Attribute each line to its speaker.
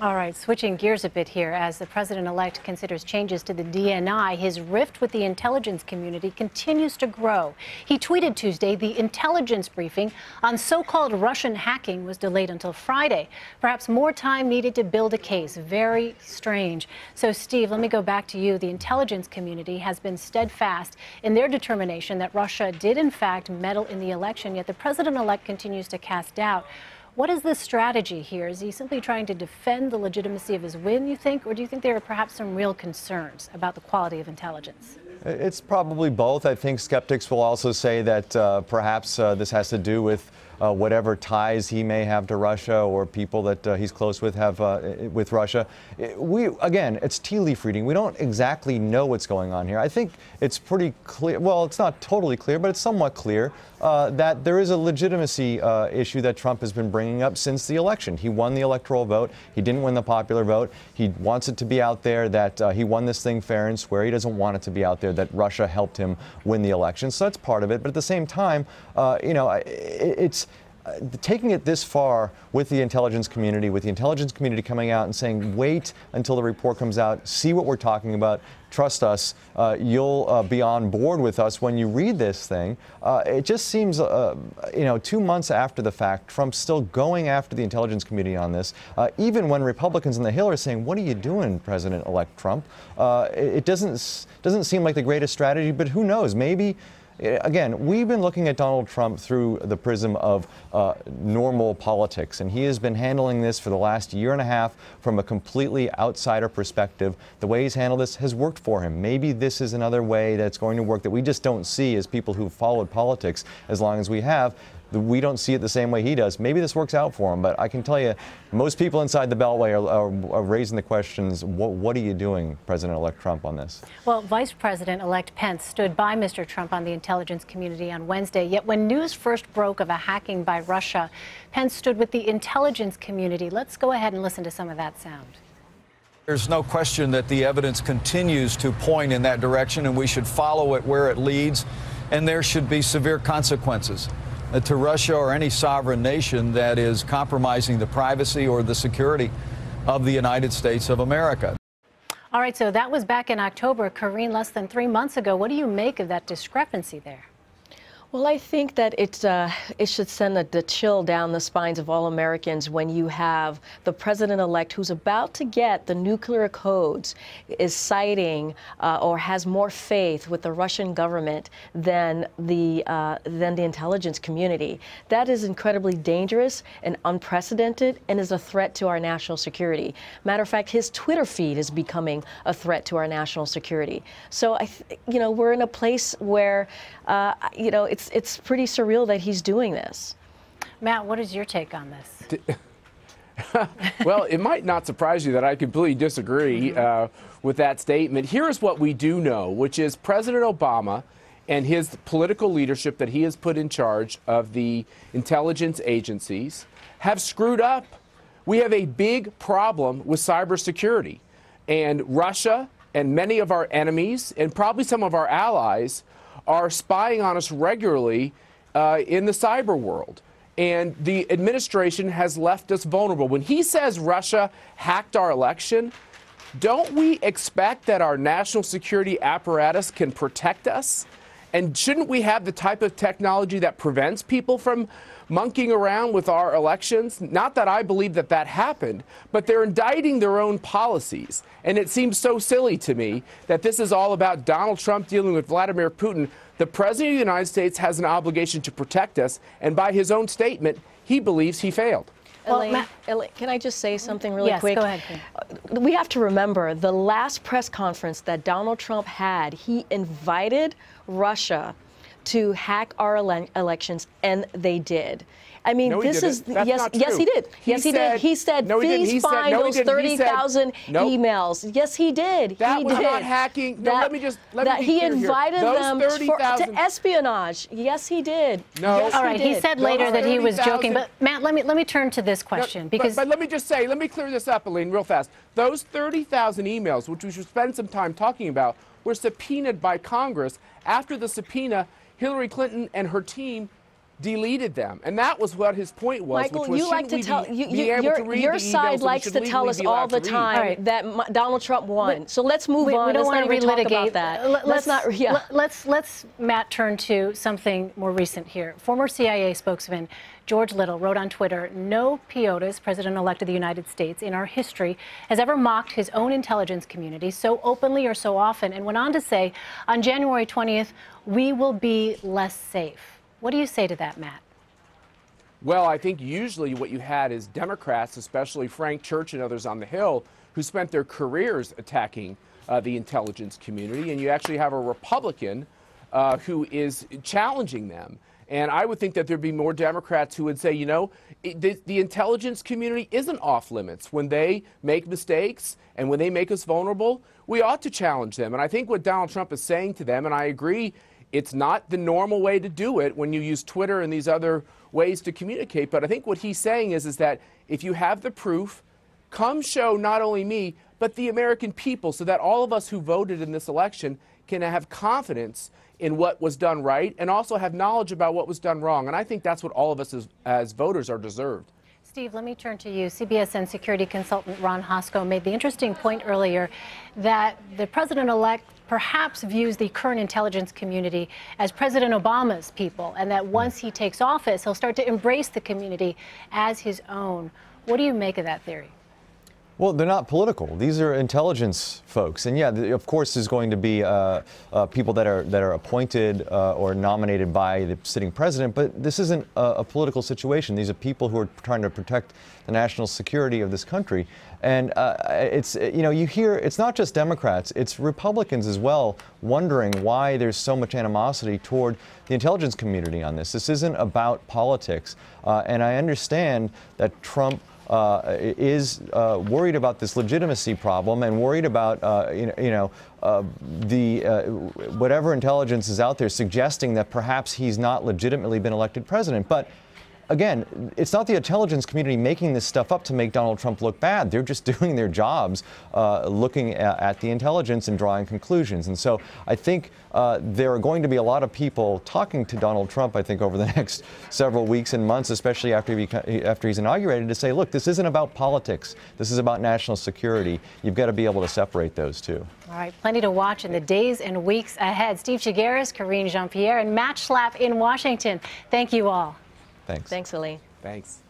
Speaker 1: All right, switching gears a bit here. As the president-elect considers changes to the DNI, his rift with the intelligence community continues to grow. He tweeted Tuesday the intelligence briefing on so-called Russian hacking was delayed until Friday. Perhaps more time needed to build a case. Very strange. So, Steve, let me go back to you. The intelligence community has been steadfast in their determination that Russia did, in fact, meddle in the election, yet the president-elect continues to cast doubt. What is the strategy here? Is he simply trying to defend the legitimacy of his win, you think, or do you think there are perhaps some real concerns about the quality of intelligence?
Speaker 2: It's probably both. I think skeptics will also say that perhaps this has to do with whatever ties he may have to Russia or people that he's close with have with Russia. Again, it's tea leaf reading. We don't exactly know what's going on here. I think it's pretty clear. Well, it's not totally clear, but it's somewhat clear that there is a legitimacy issue that Trump has been bringing up since the election. He won the electoral vote. He didn't win the popular vote. He wants it to be out there that he won this thing fair and square. He doesn't want it to be out there that Russia helped him win the election. So that's part of it. But at the same time, it's taking it this far with the intelligence community, coming out and saying, wait until the report comes out, see what we're talking about, trust us, you'll be on board with us when you read this thing. It just seems, 2 months after the fact, Trump's still going after the intelligence community on this, even when Republicans on the Hill are saying, what are you doing, President-elect Trump? It doesn't seem like the greatest strategy, but who knows? Maybe. Again, we've been looking at Donald Trump through the prism of normal politics, and he has been handling this for the last year and a half from a completely outsider perspective. The way he's handled this has worked for him. Maybe this is another way that's going to work that we just don't see as people who've followed politics as long as we have. We don't see it the same way he does. Maybe this works out for him, but I can tell you, most people inside the Beltway are raising the questions, what are you doing, President-elect Trump, on this?
Speaker 1: Well, Vice President-elect Pence stood by Mr. Trump on the intelligence community on Wednesday, yet when news first broke of a hacking by Russia, Pence stood with the intelligence community. Let's go ahead and listen to some of that sound.
Speaker 3: There's no question that the evidence continues to point in that direction, and we should follow it where it leads, and there should be severe consequences to Russia or any sovereign nation that is compromising the privacy or the security of the United States of America.
Speaker 1: All right, so that was back in October. Karine, less than 3 months ago. What do you make of that discrepancy there?
Speaker 4: Well, I think that it should send the chill down the spines of all Americans when you have the president-elect who's about to get the nuclear codes is citing or has more faith with the Russian government than the intelligence community. That is incredibly dangerous and unprecedented and is a threat to our national security. Matter of fact, his Twitter feed is becoming a threat to our national security. So, we're in a place where, it's pretty surreal that he's doing this.
Speaker 1: Matt, what is your take on this?
Speaker 5: Well, it might not surprise you that I completely disagree with that statement. Here's what we do know, which is President Obama and his political leadership that he has put in charge of the intelligence agencies have screwed up. We have a big problem with cybersecurity. And Russia and many of our enemies and probably some of our allies are spying on us regularly in the cyber world. And the administration has left us vulnerable. When he says Russia hacked our election, don't we expect that our national security apparatus can protect us? And shouldn't we have the type of technology that prevents people from monkeying around with our elections? Not that I believe that that happened, but they're indicting their own policies. And it seems so silly to me that this is all about Donald Trump dealing with Vladimir Putin. The President of the United States has an obligation to protect us, and by his own statement, he believes he failed.
Speaker 4: Elaine, can I just say something really quick?
Speaker 1: Yes, go ahead.
Speaker 4: We have to remember the last press conference that Donald Trump had, he invited Russia to hack our elections, and they did. I mean,
Speaker 5: no,
Speaker 4: this is
Speaker 5: yes,
Speaker 4: he did. Yes, he did. He said,
Speaker 5: no,
Speaker 4: please find those 30,000
Speaker 5: nope.
Speaker 4: emails. Yes, he did.
Speaker 5: That was not hacking. No, let me be
Speaker 4: he
Speaker 5: clear
Speaker 4: invited
Speaker 5: here.
Speaker 4: them to espionage. Yes, he did.
Speaker 5: No.
Speaker 4: Yes,
Speaker 1: all right. He said later that he was joking. But Matt, let me turn to this question because.
Speaker 5: But let me just say, let me clear this up, Elaine, real fast. Those 30,000 emails, which we should spend some time talking about, were subpoenaed by Congress. After the subpoena, Hillary Clinton and her team deleted them. And that was what his point was.
Speaker 4: Michael,
Speaker 5: which was,
Speaker 4: you like to tell your side likes to tell us all the time that Donald Trump won. So let's move on.
Speaker 1: We don't want to relitigate
Speaker 4: that.
Speaker 1: Let's Matt, turn to something more recent here. Former CIA spokesman George Little wrote on Twitter, "No POTUS, President-elect of the United States, in our history has ever mocked his own intelligence community so openly or so often," and went on to say, on January 20th, we will be less safe. What do you say to that, Matt?
Speaker 5: Well, I think usually what you had is Democrats, especially Frank Church and others on the Hill, who spent their careers attacking the intelligence community, and you actually have a Republican who is challenging them. And I would think that there'd be more Democrats who would say, you know, the intelligence community isn't off limits. When they make mistakes and when they make us vulnerable, we ought to challenge them. And I think what Donald Trump is saying to them, and I agree, it's not the normal way to do it when you use Twitter and these other ways to communicate. But I think what he's saying is that if you have the proof, come show not only me, but the American people, so that all of us who voted in this election can have confidence in what was done right and also have knowledge about what was done wrong. And I think that's what all of us as voters are deserved.
Speaker 1: Steve, let me turn to you. CBSN security consultant Ron Hosko made the interesting point earlier that the president-elect perhaps views the current intelligence community as President Obama's people, and that once he takes office, he'll start to embrace the community as his own. What do you make of that theory?
Speaker 2: Well, they're not political. These are intelligence folks, and yeah, of course, there's going to be people that are appointed or nominated by the sitting president. But this isn't a political situation. These are people who are trying to protect the national security of this country. And it's, you know, you hear it's not just Democrats, it's Republicans as well, wondering why there's so much animosity toward the intelligence community on this. This isn't about politics, and I understand that Trump is worried about this legitimacy problem and worried about whatever intelligence is out there suggesting that perhaps he's not legitimately been elected president. But again, it's not the intelligence community making this stuff up to make Donald Trump look bad. They're just doing their jobs, looking at the intelligence and drawing conclusions. And so I think there are going to be a lot of people talking to Donald Trump, I think, over the next several weeks and months, especially after he's inaugurated, to say, look, this isn't about politics. This is about national security. You've got to be able to separate those two.
Speaker 1: All right, plenty to watch in the days and weeks ahead. Steve Chaggaris, Karine Jean-Pierre, and Matt Schlapp in Washington. Thank you all.
Speaker 2: Thanks.
Speaker 4: Thanks, Elaine.
Speaker 5: Thanks.